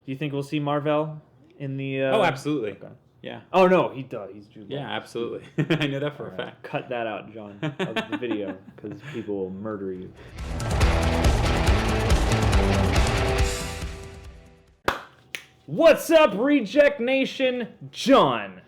Do you think we'll see Marvel in the... Oh, absolutely. Okay. Yeah. Oh, no, he does. He's Jude Law. Yeah, absolutely. I know that for a fact. Cut that out, John, of the video, because people will murder you. What's up, Reject Nation? John.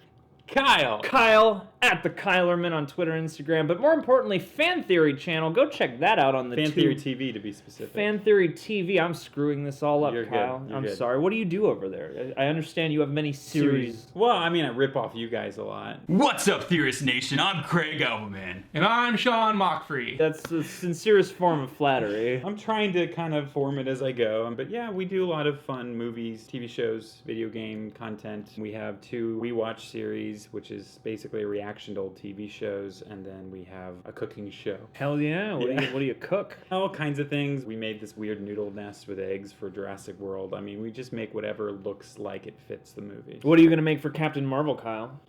Kyle, at the Kylerman on Twitter and Instagram. But more importantly, Fan Theory channel. Go check that out on the Fan Theory TV, to be specific. Fan Theory TV. I'm screwing this all up, You're Kyle. good. You're I'm good. sorry. What do you do over there? I understand you have many series. Well, I mean, I rip off you guys a lot. What's up, Theorist Nation? I'm Craig Alberman. And I'm Sean Mockfree. That's the sincerest form of flattery. I'm trying to kind of form it as I go. But yeah, we do a lot of fun movies, TV shows, video game content. We have 2 We Watch series, which is basically a reaction to old TV shows, and then we have a cooking show. Hell yeah. What do you cook? All kinds of things. We made this weird noodle nest with eggs for Jurassic World. I mean, we just make whatever looks like it fits the movie. What are you going to make for Captain Marvel, Kyle?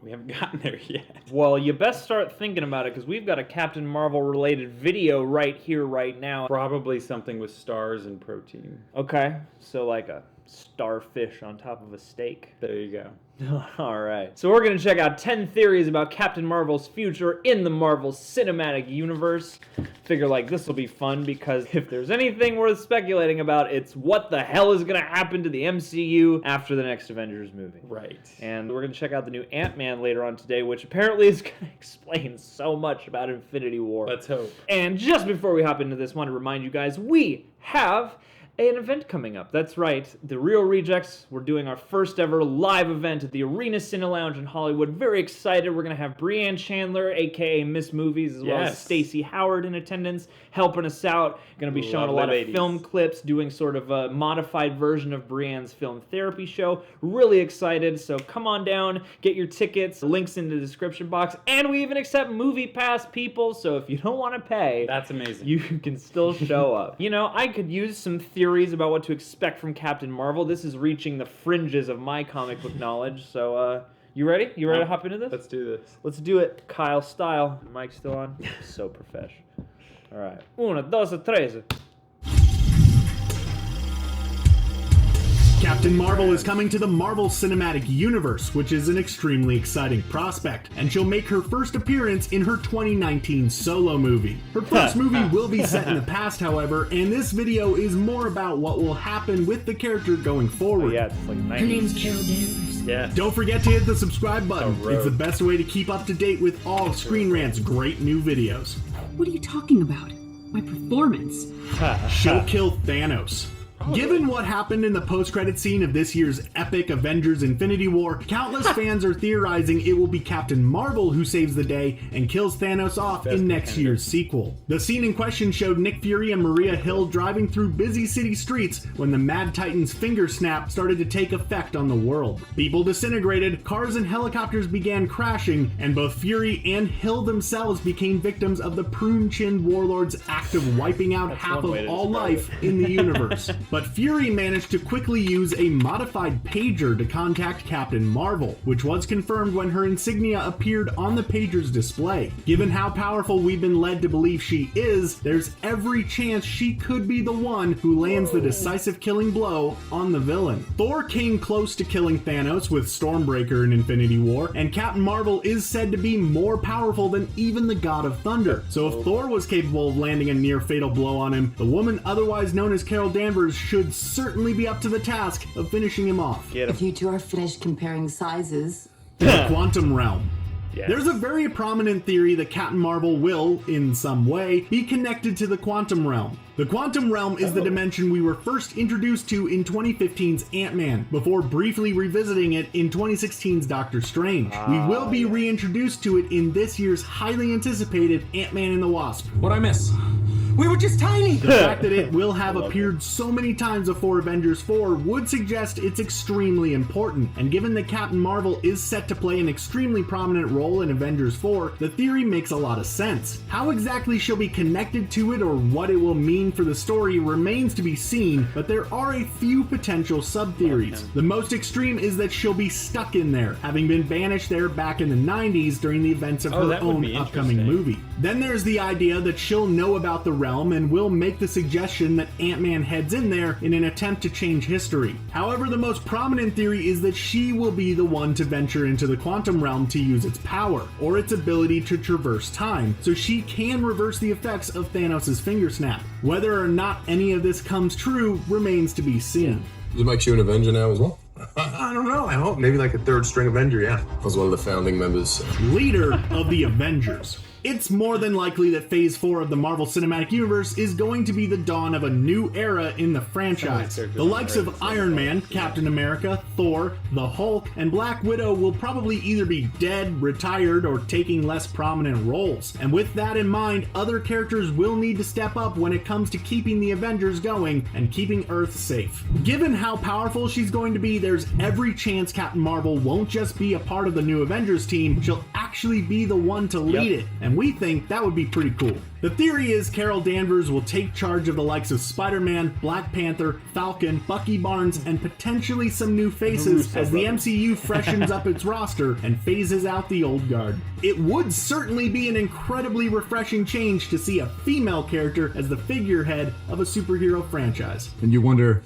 We haven't gotten there yet. Well, you best start thinking about it, because we've got a Captain Marvel related video right here, right now. Probably something with stars and protein. Okay, so like a starfish on top of a steak. There you go. All right. So we're going to check out 10 theories about Captain Marvel's future in the Marvel Cinematic Universe. Figure like this will be fun, because if there's anything worth speculating about, it's what the hell is going to happen to the MCU after the next Avengers movie. Right. And we're going to check out the new Ant-Man later on today, which apparently is going to explain so much about Infinity War. Let's hope. And just before we hop into this, I want to remind you guys, we have an event coming up. That's right, the Real Rejects. We're doing our first ever live event at the Arena Cine Lounge in Hollywood. Very excited. We're going to have Breanne Chandler, aka Miss Movies, as well as Stacey Howard in attendance, helping us out. Going to be showing a lot of film clips, doing sort of a modified version of Breanne's film therapy show. Really excited, so come on down, get your tickets, links in the description box, and we even accept Movie Pass people, so if you don't want to pay, that's amazing. You can still show up. You know, I could use some theories about what to expect from Captain Marvel. This is reaching the fringes of my comic book knowledge, so you ready? You ready to hop into this? Let's do this. Let's do it, Kyle style. Mic's still on? So profesh. All right. 1, 2, 3. Captain Marvel is coming to the Marvel Cinematic Universe, which is an extremely exciting prospect, and she'll make her first appearance in her 2019 solo movie. Her first movie will be set in the past, however, and this video is more about what will happen with the character going forward. Oh, yeah, it's like 90s. Her name's Carol Danvers. Yeah. Don't forget to hit the subscribe button. It's the best way to keep up to date with all of Screen Rant's great new videos. What are you talking about? My performance. She'll kill Thanos. Given what happened in the post-credit scene of this year's epic Avengers Infinity War, countless fans are theorizing it will be Captain Marvel who saves the day and kills Thanos off in next year's sequel. The scene in question showed Nick Fury and Maria Hill driving through busy city streets when the Mad Titan's finger snap started to take effect on the world. People disintegrated, cars and helicopters began crashing, and both Fury and Hill themselves became victims of the prune-chinned warlord's act of wiping out half of all life in the universe. But Fury managed to quickly use a modified pager to contact Captain Marvel, which was confirmed when her insignia appeared on the pager's display. Given how powerful we've been led to believe she is, there's every chance she could be the one who lands the decisive killing blow on the villain. Thor came close to killing Thanos with Stormbreaker in Infinity War, and Captain Marvel is said to be more powerful than even the God of Thunder. So if Thor was capable of landing a near-fatal blow on him, the woman otherwise known as Carol Danvers should certainly be up to the task of finishing him off. If you two are finished comparing sizes. The quantum realm. Yes. There's a very prominent theory that Captain Marvel will, in some way, be connected to the quantum realm. The quantum realm is the dimension we were first introduced to in 2015's Ant-Man, before briefly revisiting it in 2016's Doctor Strange. We will be reintroduced to it in this year's highly anticipated Ant-Man and the Wasp. What'd I miss? We were just tiny! The fact that it will have appeared so many times before Avengers 4 would suggest it's extremely important, and given that Captain Marvel is set to play an extremely prominent role in Avengers 4, the theory makes a lot of sense. How exactly she'll be connected to it or what it will mean for the story remains to be seen, but there are a few potential sub-theories. The most extreme is that she'll be stuck in there, having been banished there back in the 90s during the events of her own upcoming movie. Then there's the idea that she'll know about the realm realm and will make the suggestion that Ant-Man heads in there in an attempt to change history. However, the most prominent theory is that she will be the one to venture into the quantum realm to use its power, or its ability to traverse time, so she can reverse the effects of Thanos' finger snap. Whether or not any of this comes true remains to be seen. Does it make you an Avenger now as well? I don't know. I hope maybe like a third string Avenger, yeah. I was one of the founding members. Leader of the Avengers. It's more than likely that Phase 4 of the Marvel Cinematic Universe is going to be the dawn of a new era in the franchise. The likes of Iron Man, Captain America, Thor, the Hulk, and Black Widow will probably either be dead, retired, or taking less prominent roles. And with that in mind, other characters will need to step up when it comes to keeping the Avengers going and keeping Earth safe. Given how powerful she's going to be, there's every chance Captain Marvel won't just be a part of the new Avengers team, she'll actually be the one to lead it. And we think that would be pretty cool. The theory is Carol Danvers will take charge of the likes of Spider-Man, Black Panther, Falcon, Bucky Barnes, and potentially some new faces as the MCU freshens up its roster and phases out the old guard. It would certainly be an incredibly refreshing change to see a female character as the figurehead of a superhero franchise. And you wonder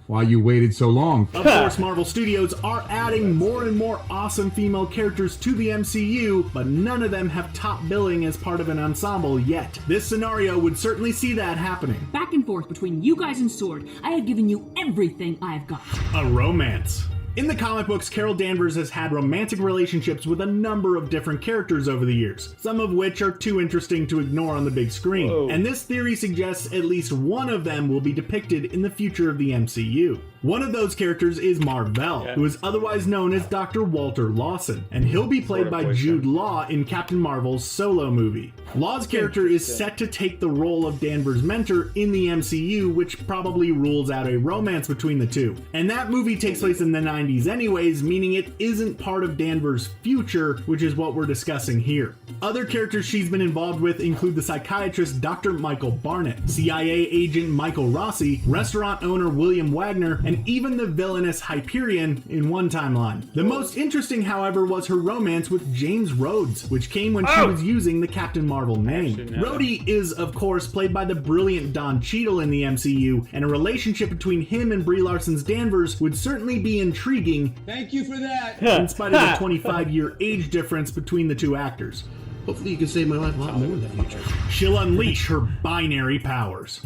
why you waited so long. Of course, Marvel Studios are adding more and more awesome female characters to the MCU, but none of them have top billing as part of an ensemble yet. This scenario would certainly see that happening. Back and forth between you guys and Sword, I have given you everything I've got. A romance. In the comic books, Carol Danvers has had romantic relationships with a number of different characters over the years, some of which are too interesting to ignore on the big screen. Whoa. And this theory suggests at least one of them will be depicted in the future of the MCU. One of those characters is Mar-Vell, who is otherwise known as Dr. Walter Lawson, and he'll be played by Jude Law in Captain Marvel's Solo movie. Law's character is set to take the role of Danvers' mentor in the MCU, which probably rules out a romance between the two. And that movie takes place in the 90s anyways, meaning it isn't part of Danvers' future, which is what we're discussing here. Other characters she's been involved with include the psychiatrist Dr. Michael Barnett, CIA agent Michael Rossi, restaurant owner William Wagner, and even the villainous Hyperion in one timeline. The most interesting, however, was her romance with James Rhodes, which came when she was using the Captain Marvel name. Rhodey is, of course, played by the brilliant Don Cheadle in the MCU, and a relationship between him and Brie Larson's Danvers would certainly be intriguing. Thank you for that. In spite of the 25-year age difference between the two actors. Hopefully you can save my life a lot more in the future. She'll unleash her binary powers.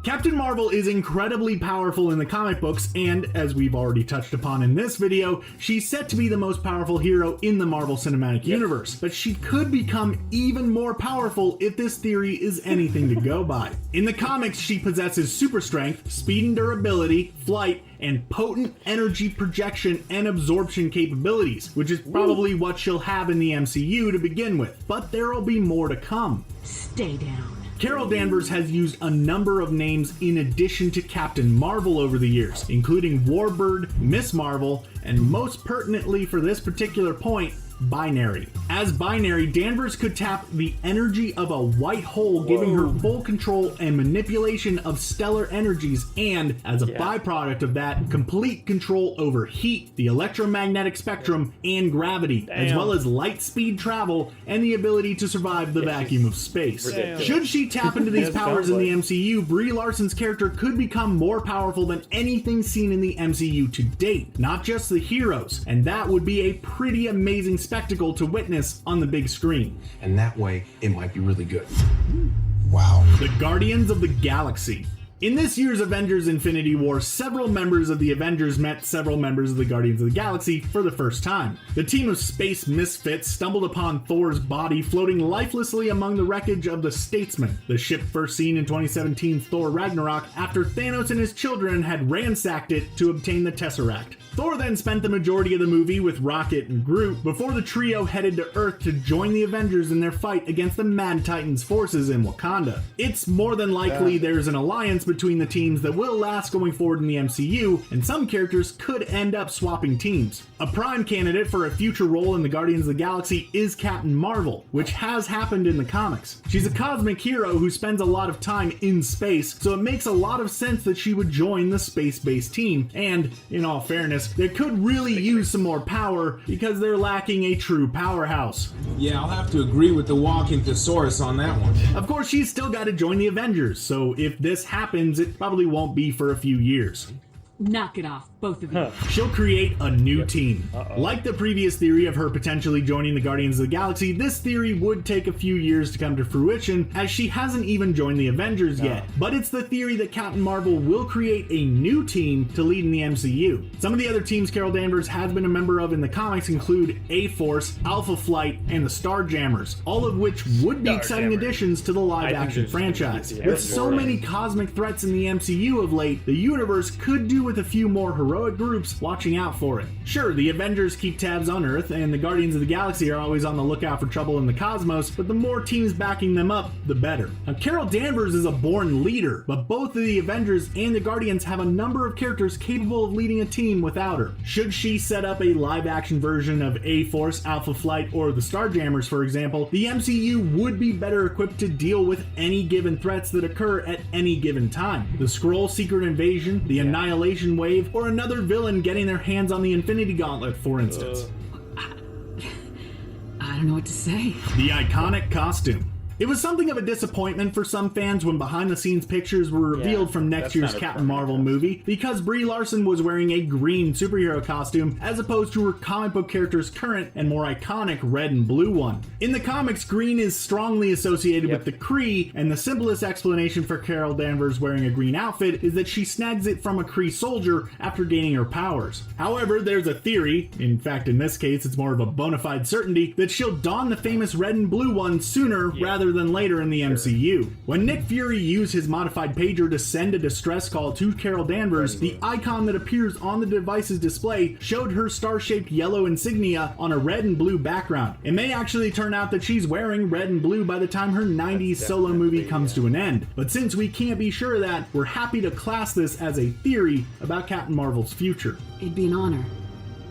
Captain Marvel is incredibly powerful in the comic books, and as we've already touched upon in this video, she's set to be the most powerful hero in the Marvel Cinematic Universe. But she could become even more powerful if this theory is anything to go by. In the comics, she possesses super strength, speed and durability, flight, and potent energy projection and absorption capabilities, which is probably what she'll have in the MCU to begin with. But there'll be more to come. Stay down. Carol Danvers has used a number of names in addition to Captain Marvel over the years, including Warbird, Miss Marvel, and most pertinently for this particular point, Binary. As Binary, Danvers could tap the energy of a white hole, giving her full control and manipulation of stellar energies, and as a byproduct of that, complete control over heat, the electromagnetic spectrum, and gravity, as well as light speed travel and the ability to survive the vacuum of space. Should she tap into these powers in the MCU, Brie Larson's character could become more powerful than anything seen in the MCU to date, not just the heroes, and that would be a pretty amazing spectacle to witness on the big screen. And that way, it might be really good. Wow. The Guardians of the Galaxy. In this year's Avengers Infinity War, several members of the Avengers met several members of the Guardians of the Galaxy for the first time. The team of space misfits stumbled upon Thor's body floating lifelessly among the wreckage of the Statesman, the ship first seen in 2017's Thor Ragnarok after Thanos and his children had ransacked it to obtain the Tesseract. Thor then spent the majority of the movie with Rocket and Groot before the trio headed to Earth to join the Avengers in their fight against the Mad Titans forces in Wakanda. It's more than likely there's an alliance between the teams that will last going forward in the MCU, and some characters could end up swapping teams. A prime candidate for a future role in the Guardians of the Galaxy is Captain Marvel, which has happened in the comics. She's a cosmic hero who spends a lot of time in space, so it makes a lot of sense that she would join the space-based team, and, in all fairness, they could really use some more power because they're lacking a true powerhouse. Yeah, I'll have to agree with the walking thesaurus on that one. Of course, she's still got to join the Avengers, so if this happens, it probably won't be for a few years. Knock it off, both of you. She'll create a new team. Like the previous theory of her potentially joining the Guardians of the Galaxy, this theory would take a few years to come to fruition, as she hasn't even joined the Avengers yet. But it's the theory that Captain Marvel will create a new team to lead in the MCU. Some of the other teams Carol Danvers has been a member of in the comics include A-Force, Alpha Flight, and the Starjammers, all of which would be exciting additions to the live-action franchise. With so many cosmic threats in the MCU of late, the universe could do with a few more heroic groups watching out for it. Sure, the Avengers keep tabs on Earth, and the Guardians of the Galaxy are always on the lookout for trouble in the cosmos, but the more teams backing them up, the better. Now, Carol Danvers is a born leader, but both of the Avengers and the Guardians have a number of characters capable of leading a team without her. Should she set up a live-action version of A-Force, Alpha Flight, or the Starjammers, for example, the MCU would be better equipped to deal with any given threats that occur at any given time. The Skrull secret invasion, the Annihilation Wave, or another villain getting their hands on the Infinity Gauntlet, for instance. I don't know what to say. The iconic costume. It was something of a disappointment for some fans when behind-the-scenes pictures were revealed from next year's Captain Marvel movie, because Brie Larson was wearing a green superhero costume as opposed to her comic book character's current and more iconic red and blue one. In the comics, green is strongly associated with the Kree, and the simplest explanation for Carol Danvers wearing a green outfit is that she snags it from a Kree soldier after gaining her powers. However, there's a theory, in fact in this case it's more of a bona fide certainty, that she'll don the famous red and blue one sooner rather than later in the MCU. When Nick Fury used his modified pager to send a distress call to Carol Danvers, the icon that appears on the device's display showed her star-shaped yellow insignia on a red and blue background. It may actually turn out that she's wearing red and blue by the time her 90s solo movie comes to an end. But since we can't be sure of that, we're happy to class this as a theory about Captain Marvel's future. It'd be an honor.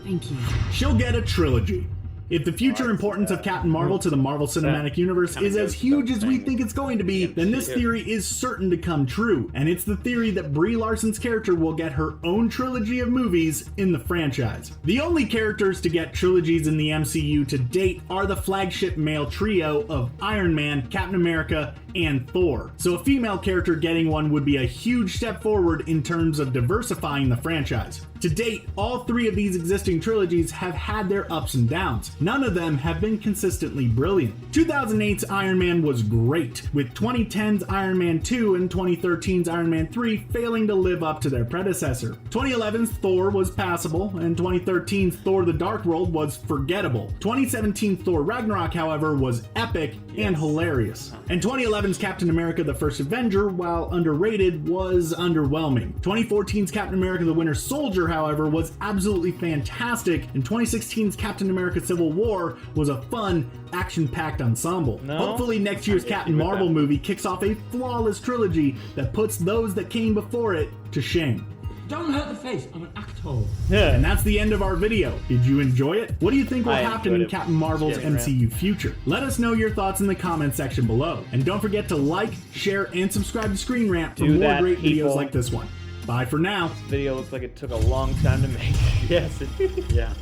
Thank you. She'll get a trilogy. If the future importance of Captain Marvel to the Marvel Cinematic Universe is as huge as we think it's going to be, then this theory is certain to come true. And it's the theory that Brie Larson's character will get her own trilogy of movies in the franchise. The only characters to get trilogies in the MCU to date are the flagship male trio of Iron Man, Captain America, and Thor. So a female character getting one would be a huge step forward in terms of diversifying the franchise. To date, all three of these existing trilogies have had their ups and downs. None of them have been consistently brilliant. 2008's Iron Man was great, with 2010's Iron Man 2 and 2013's Iron Man 3 failing to live up to their predecessor. 2011's Thor was passable, and 2013's Thor: The Dark World was forgettable. 2017's Thor: Ragnarok, however, was epic and hilarious. And 2011's Captain America: The First Avenger, while underrated, was underwhelming. 2014's Captain America: The Winter Soldier, however, was absolutely fantastic, and 2016's Captain America: Civil War was a fun, action-packed ensemble. Hopefully next year's Captain Marvel movie kicks off a flawless trilogy that puts those that came before it to shame. Don't hurt the face, I'm an actor. And that's the end of our video. Did you enjoy it? What do you think will happen in Captain Marvel's MCU future? Let us know your thoughts in the comment section below. And don't forget to like, share, and subscribe to Screen Rant for more great videos like this one. Bye for now. This video looks like it took a long time to make. Yes, it did. Yeah.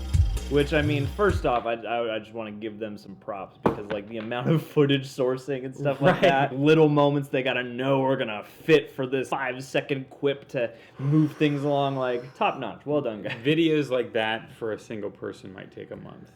Which, I mean, first off, I just want to give them some props, because, like, the amount of footage sourcing and stuff like that, little moments they gotta know are gonna fit for this 5-second quip to move things along, like, top notch. Well done, guys. Videos like that for a single person might take a month.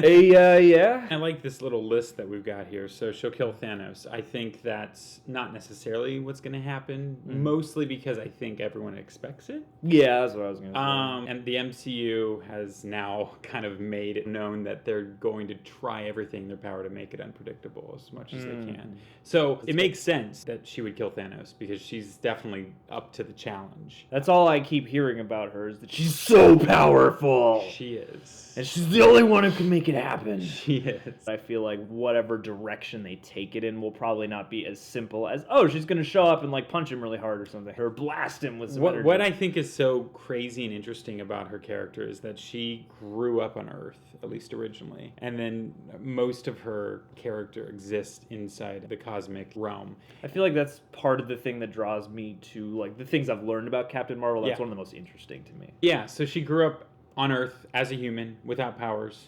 Yeah. I like this little list that we've got here. So she'll kill Thanos. I think that's not necessarily what's going to happen, mostly because I think everyone expects it. Yeah, that's what I was going to say. And the MCU has now Marvel kind of made it known that they're going to try everything in their power to make it unpredictable as much as they can. So it makes sense that she would kill Thanos because she's definitely up to the challenge. That's all I keep hearing about her is that she's so powerful. She is. And she's the only one who can make it happen. She is. I feel like whatever direction they take it in will probably not be as simple as, oh, she's going to show up and like punch him really hard or something. Or blast him with some energy. What I think is so crazy and interesting about her character is that she grew up on Earth, at least originally. And then most of her character exists inside the cosmic realm. I feel like that's part of the thing that draws me to like the things I've learned about Captain Marvel. That's one of the most interesting to me. Yeah, so she grew up on Earth as a human without powers,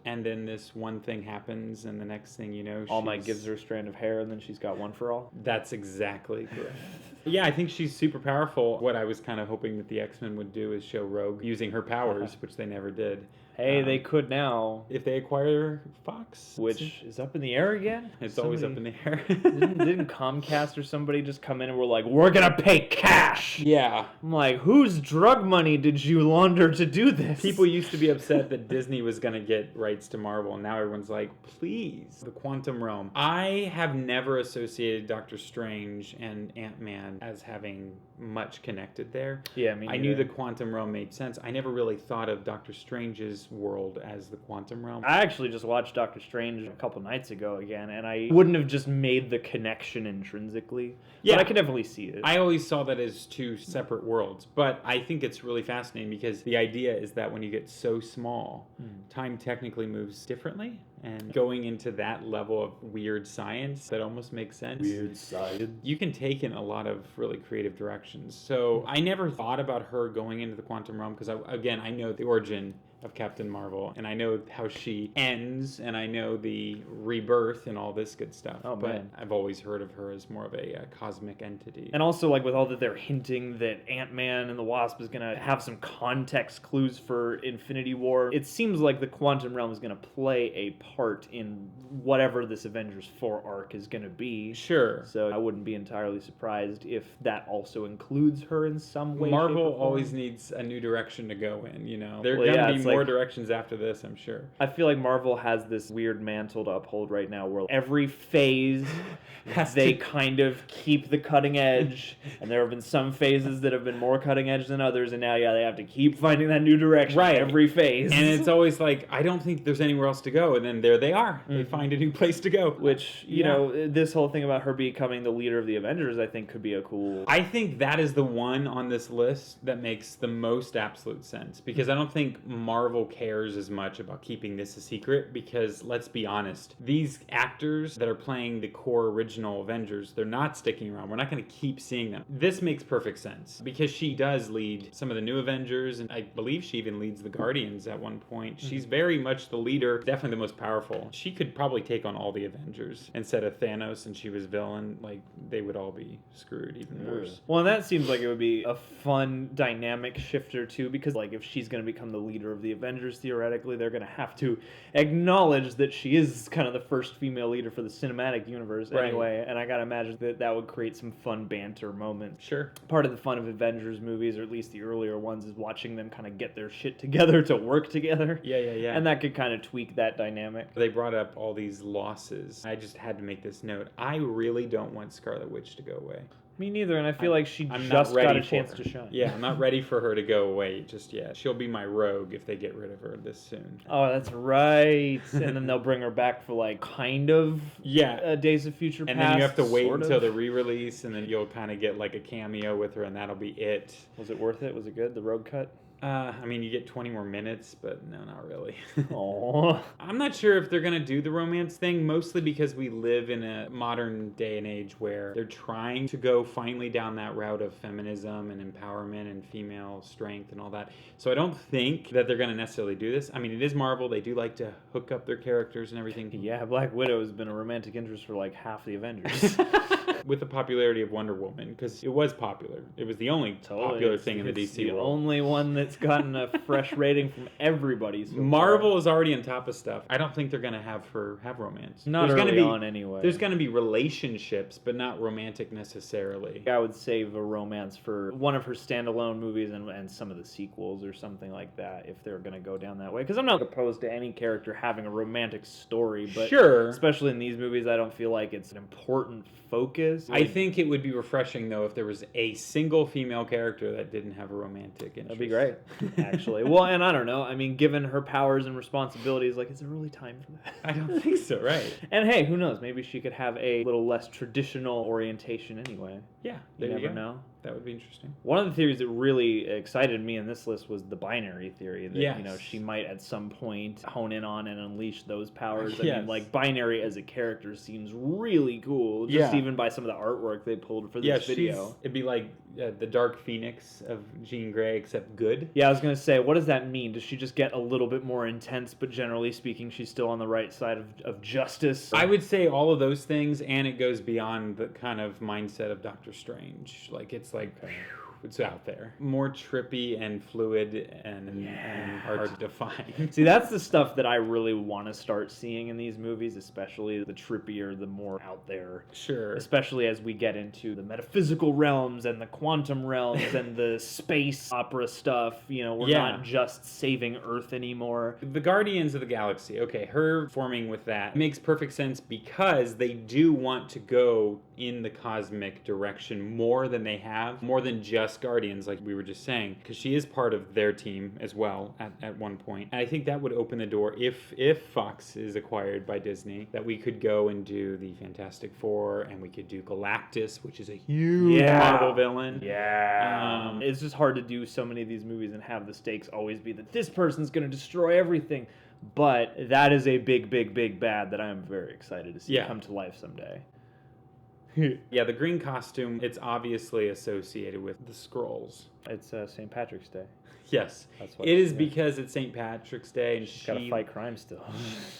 and then this one thing happens, and the next thing you know, All Might gives her a strand of hair, and then she's got one for all. That's exactly correct. Yeah, I think she's super powerful. What I was kind of hoping that the X-Men would do is show Rogue using her powers, which they never did. Hey, they could now. If they acquire Fox. Which is up in the air again? It's always up in the air. didn't Comcast or somebody just come in and were like, we're going to pay cash? Yeah. I'm like, whose drug money did you launder to do this? People used to be upset that Disney was going to get rights to Marvel, and now everyone's like, please, the quantum realm. I have never associated Doctor Strange and Ant-Man as having much connected there. Yeah, me I knew the quantum realm made sense. I never really thought of Doctor Strange's world as the quantum realm. I actually just watched Doctor Strange a couple nights ago again, and I wouldn't have just made the connection intrinsically. Yeah, but I could definitely see it. I always saw that as two separate worlds, but I think it's really fascinating because the idea is that when you get so small, time technically moves differently. And going into that level of weird science, that almost makes sense. Weird science. You can take in a lot of really creative directions. So I never thought about her going into the quantum realm because, I know the origin of Captain Marvel, and I know how she ends, and I know the rebirth and all this good stuff. Oh, but man. I've always heard of her as more of a cosmic entity. And also, like, with all that they're hinting that Ant-Man and the Wasp is going to have some context clues for Infinity War, it seems like the quantum realm is going to play a part in whatever this Avengers 4 arc is going to be. Sure. So I wouldn't be entirely surprised if that also includes her in some way. Marvel always needs a new direction to go in, you know? There are Well, going to yeah, be more directions after this, I'm sure. I feel like Marvel has this weird mantle to uphold right now where every phase they kind of keep the cutting edge, and there have been some phases that have been more cutting edge than others, and now they have to keep finding that new direction every phase. And it's always like, I don't think there's anywhere else to go, and then there they are. They find a new place to go. Which, you know, this whole thing about her becoming the leader of the Avengers, I think could be a cool... I think that is the one on this list that makes the most absolute sense, because I don't think Marvel cares as much about keeping this a secret, because let's be honest, these actors that are playing the core original Avengers, they're not sticking around. We're not going to keep seeing them. This makes perfect sense because she does lead some of the new Avengers, and I believe she even leads the Guardians at one point. She's very much the leader, definitely the most powerful. She could probably take on all the Avengers instead of Thanos, and she was villain. Like, they would all be screwed even worse. Well, and that seems like it would be a fun dynamic shifter too, because like if she's going to become the leader of the Avengers, theoretically, they're going to have to acknowledge that she is kind of the first female leader for the cinematic universe anyway, and I gotta imagine that would create some fun banter moments. Sure. Part of the fun of Avengers movies, or at least the earlier ones, is watching them kind of get their shit together to work together. Yeah. And that could kind of tweak that dynamic. They brought up all these losses. I just had to make this note. I really don't want Scarlet Witch to go away. Me neither, and I feel like she I'm just not ready got a for chance her. to shine. Yeah, I'm not ready for her to go away just yet. She'll be my rogue if they get rid of her this soon. Oh, that's right. And then they'll bring her back for like kind of Days of Future Past. And then you have to wait sort until of. the re-release, and then you'll kind of get like a cameo with her, and that'll be it. Was it worth it? Was it good? The road cut? I mean, you get 20 more minutes, but no, not really. Aww. I'm not sure if they're going to do the romance thing, mostly because we live in a modern day and age where they're trying to go finally down that route of feminism and empowerment and female strength and all that. So I don't think that they're going to necessarily do this. I mean, it is Marvel. They do like to hook up their characters and everything. Yeah, Black Widow has been a romantic interest for like half the Avengers. With the popularity of Wonder Woman, because it was popular. It was the only popular thing in the It's DC the world. only one that's gotten a fresh rating from everybody. So Marvel far. is already on top of stuff. I don't think they're gonna have romance. Not there's early gonna be, on anyway. There's gonna be relationships, but not romantic necessarily. I would save a romance for one of her standalone movies and some of the sequels or something like that if they're going to go down that way. Because I'm not opposed to any character having a romantic story, but sure. Especially in these movies, I don't feel like it's an important focus. I think it would be refreshing, though, if there was a single female character that didn't have a romantic interest. That'd be great, actually. Well, and I don't know. I mean, given her powers and responsibilities, like, is there really time for that? I don't think so, right? And hey, who knows? Maybe she could have a little less traditional orientation anyway. Yeah, you never go. know. That would be interesting. One of the theories that really excited me in this list was the binary theory. That, yes. You know, she might at some point hone in on and unleash those powers. I Yes. mean, like, binary as a character seems really cool, just even by some of the artwork they pulled for this video. It'd be like the Dark Phoenix of Jean Grey, except good. Yeah, I was going to say, what does that mean? Does she just get a little bit more intense, but generally speaking, she's still on the right side of justice? I would say all of those things, and it goes beyond the kind of mindset of Doctor Strange. Like, it's like... It's out there. More trippy and fluid and hard to define. See, that's the stuff that I really want to start seeing in these movies, especially the trippier, the more out there. Sure. Especially as we get into the metaphysical realms and the quantum realms and the space opera stuff. You know, we're not just saving Earth anymore. The Guardians of the Galaxy, okay, her forming with that makes perfect sense because they do want to go in the cosmic direction more than they have, more than just Guardians, like we were just saying, because she is part of their team as well at one point. And I think that would open the door, if Fox is acquired by Disney, that we could go and do the Fantastic Four, and we could do Galactus, which is a huge Marvel villain. Yeah. It's just hard to do so many of these movies and have the stakes always be that this person's going to destroy everything. But that is a big, big, big bad that I am very excited to see come to life someday. Yeah, the green costume, it's obviously associated with the Skrulls. It's St. Patrick's Day. Yes. That's what it is because it's St. Patrick's Day, and she's got to fight crime still.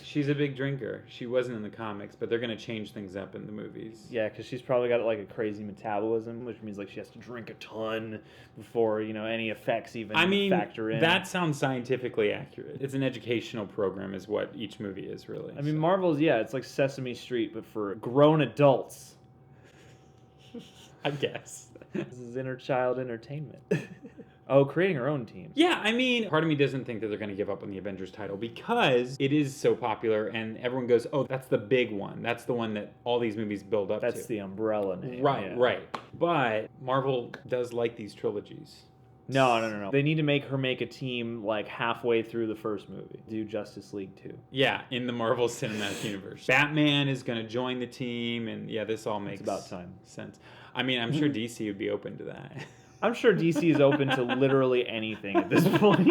She's a big drinker. She wasn't in the comics, but they're going to change things up in the movies. Yeah, because she's probably got like a crazy metabolism, which means like she has to drink a ton before, you know, any effects even factor in. That sounds scientifically accurate. It's an educational program is what each movie is, really. I mean, Marvel's, it's like Sesame Street, but for grown adults. I guess. This is inner child entertainment. Oh, creating her own team. Yeah, I mean, part of me doesn't think that they're going to give up on the Avengers title because it is so popular and everyone goes, oh, that's the big one. That's the one that all these movies build up to. That's the umbrella name. Right. But Marvel does like these trilogies. No. They need to make her make a team like halfway through the first movie. Do Justice League 2. Yeah, in the Marvel Cinematic Universe. Batman is going to join the team, and this all makes about time. Sense. I mean, I'm sure DC would be open to that. I'm sure DC is open to literally anything at this point.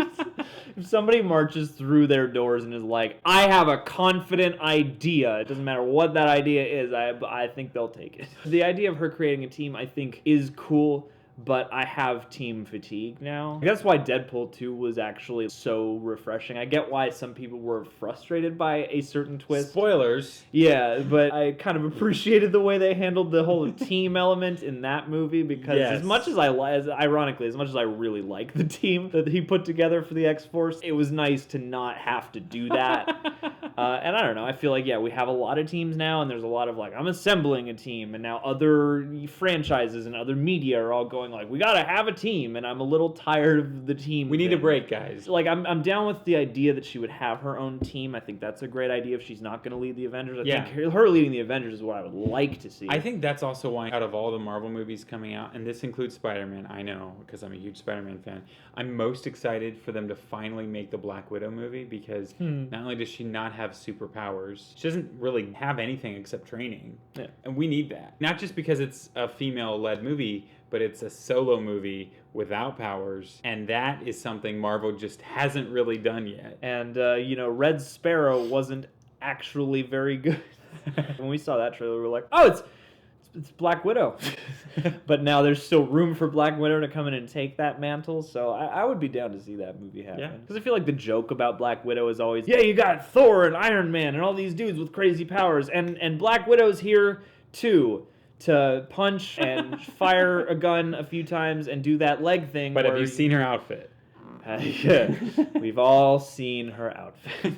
If somebody marches through their doors and is like, I have a confident idea, it doesn't matter what that idea is, I think they'll take it. The idea of her creating a team, I think, is cool. But I have team fatigue now. That's why Deadpool 2 was actually so refreshing. I get why some people were frustrated by a certain twist. Spoilers. Yeah, but I kind of appreciated the way they handled the whole team element in that movie because as much as ironically, as much as I really like the team that he put together for the X-Force, it was nice to not have to do that. And I don't know, I feel like, we have a lot of teams now, and there's a lot of like, I'm assembling a team, and now other franchises and other media are all going like, we gotta have a team, and I'm a little tired of the team. We need a break, guys. Like, I'm down with the idea that she would have her own team. I think that's a great idea if she's not gonna lead the Avengers. I think her leading the Avengers is what I would like to see. I think that's also why, out of all the Marvel movies coming out, and this includes Spider-Man, I know, because I'm a huge Spider-Man fan, I'm most excited for them to finally make the Black Widow movie, because not only does she not have superpowers, she doesn't really have anything except training. Yeah. And we need that. Not just because it's a female-led movie, but it's a solo movie without powers, and that is something Marvel just hasn't really done yet. And, Red Sparrow wasn't actually very good. When we saw that trailer, we were like, oh, it's Black Widow. But now there's still room for Black Widow to come in and take that mantle, so I would be down to see that movie happen. Because I feel like the joke about Black Widow is always, you got Thor and Iron Man and all these dudes with crazy powers, and Black Widow's here too. to punch and fire a gun a few times and do that leg thing. But have you seen her outfit? We've all seen her outfit.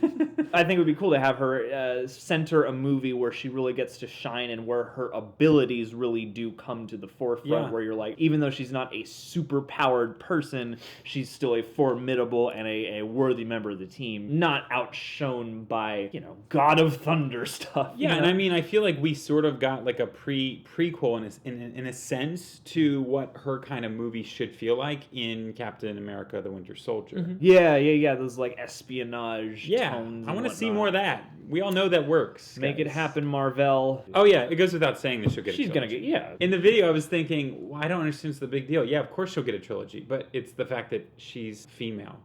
I think it would be cool to have her center a movie where she really gets to shine and where her abilities really do come to the forefront, where you're like, even though she's not a super powered person, she's still a formidable and a worthy member of the team, not outshone by, God of Thunder stuff. Yeah, and I mean, I feel like we sort of got like a prequel in a sense to what her kind of movie should feel like in Captain America: The Winter Soldier. Mm-hmm. Yeah. Those like espionage tones. I want to see more of that. We all know that works. Make it happen, Marvel. Oh yeah, it goes without saying that she'll get. She's gonna get In the video, I was thinking, well, I don't understand the big deal. Yeah, of course she'll get a trilogy, but it's the fact that she's female.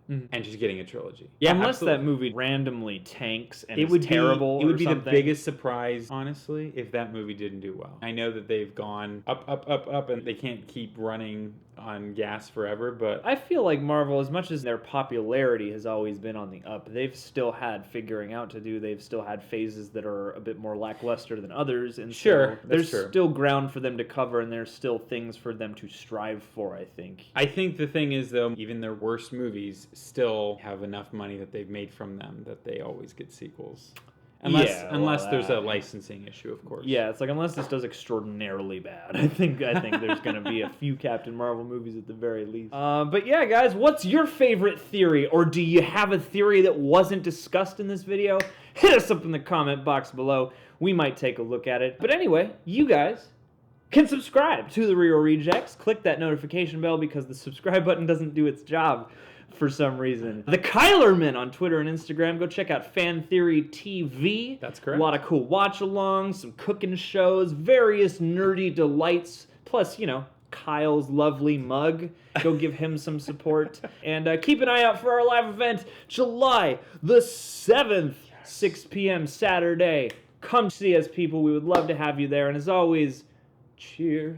And she's getting a trilogy. Yeah, unless that movie randomly tanks and it would terrible. It would be something. the biggest surprise, honestly, if that movie didn't do well. I know that they've gone up, and they can't keep running on gas forever, but I feel like Marvel, as much as their popularity has always been on the up, they've still had figuring out to do. They've still had phases that are a bit more lackluster than others, and sure, there's still ground for them to cover, and there's still things for them to strive for, I think. I think the thing is, though, even their worst movies still have enough money that they've made from them that they always get sequels. Unless there's a licensing issue, of course. Yeah, it's like unless this does extraordinarily bad, I think there's going to be a few Captain Marvel movies at the very least. But yeah, guys, what's your favorite theory? Or do you have a theory that wasn't discussed in this video? Hit us up in the comment box below. We might take a look at it. But anyway, you guys can subscribe to The Real Rejects. Click that notification bell because the subscribe button doesn't do its job for some reason. The Kylerman on Twitter and Instagram. Go check out Fan Theory TV. That's correct. A lot of cool watch-alongs, some cooking shows, various nerdy delights, plus, Kyle's lovely mug. Go give him some support. And keep an eye out for our live event, July the 7th, 6 p.m. Saturday. Come see us, people. We would love to have you there. And as always, cheers.